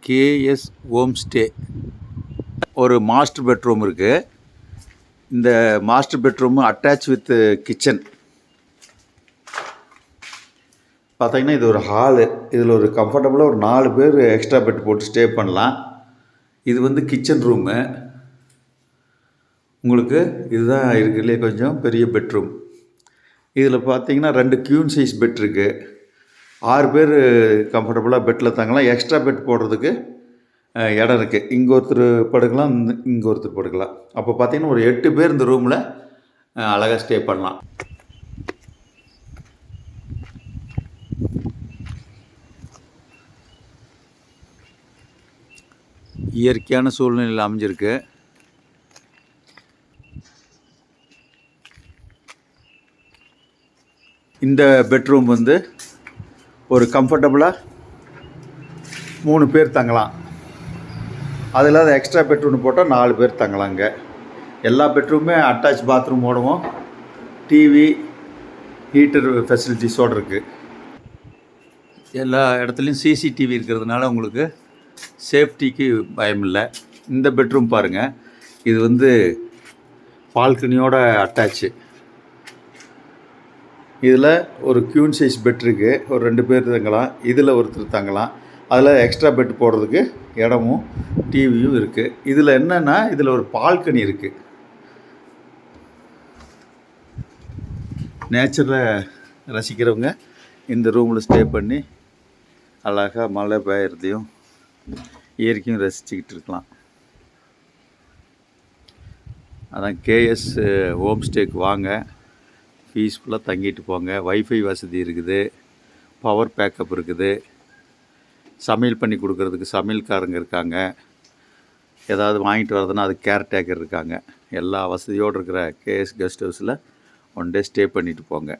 KS home stay. ஒரு master bedroom இருக்குது. இந்த master bedroom attach with kitchen. பார்த்தீங்கன்னா இது ஒரு ஹாலு. இதில் ஒரு கம்ஃபர்டபுளாக ஒரு 4 பேர் எக்ஸ்ட்ரா பெட் போட்டு ஸ்டே பண்ணலாம். இது வந்து கிச்சன் ரூமு. உங்களுக்கு இதுதான் இருக்குதுலே கொஞ்சம் பெரிய பெட்ரூம். இதில் பார்த்தீங்கன்னா 2 க்யூன் சைஸ் பெட் இருக்குது. 6 பேர் கம்ஃபர்டபுளாக பெட்டில் தங்கலாம். எக்ஸ்ட்ரா பெட் போடுறதுக்கு இடம் இருக்குது. இங்கே ஒருத்தர் படுக்கலாம், இங்கே ஒருத்தர் படுக்கலாம். அப்போ பார்த்தீங்கன்னா ஒரு 8 பேர் இந்த ரூமில் அழகாக ஸ்டே பண்ணலாம். இயற்கையான சூழ்நிலையில் அமைஞ்சிருக்கு. இந்த பெட்ரூம் வந்து ஒரு கம்ஃபர்டபுளாக 3 பேர் தங்கலாம். அது இல்லாத எக்ஸ்ட்ரா பெட்ரூம் போட்டால் 4 பேர் தங்கலாங்க. எல்லா பெட்ரூமே அட்டாச் பாத்ரூமோடவும் டிவி ஹீட்டர் ஃபெசிலிட்டிஸோடு இருக்குது. எல்லா இடத்துலையும் சிசிடிவி இருக்கிறதுனால உங்களுக்கு சேஃப்டிக்கு பயம் இல்லை. இந்த பெட்ரூம் பாருங்கள், இது வந்து பால்கனியோட அட்டாச்சு. இதில் ஒரு க்யூன் சைஸ் பெட் இருக்குது. ஒரு 2 பேர் தங்கலாம். இதில் ஒருத்தர் தங்கலாம். அதில் எக்ஸ்ட்ரா பெட் போடுறதுக்கு இடமும் டிவியும் இருக்குது. இதில் என்னென்னா இதில் ஒரு பால்கனி இருக்குது. நேச்சரை ரசிக்கிறவங்க இந்த ரூமில் ஸ்டே பண்ணி அழகாக மழை பெய்யறதையும் இயற்கையும் ரசிச்சுக்கிட்டு இருக்கலாம். அதான் கேஎஸ் ஹோம் ஸ்டேக்கு வாங்க, பீஸ்ஃபுல்லாக தங்கிட்டு போங்க. வைஃபை வசதி இருக்குது, பவர் பேக்கப் இருக்குது, சமையல் பண்ணி கொடுக்குறதுக்கு சமையல்காரங்க இருக்காங்க, ஏதாவது வாங்கிட்டு வரதுன்னா அது கேர்டேக்கர் இருக்காங்க. எல்லா வசதியோடு இருக்கிற கேஎஸ் கெஸ்ட் ஹவுஸில் 1 டே ஸ்டே பண்ணிவிட்டு போங்க.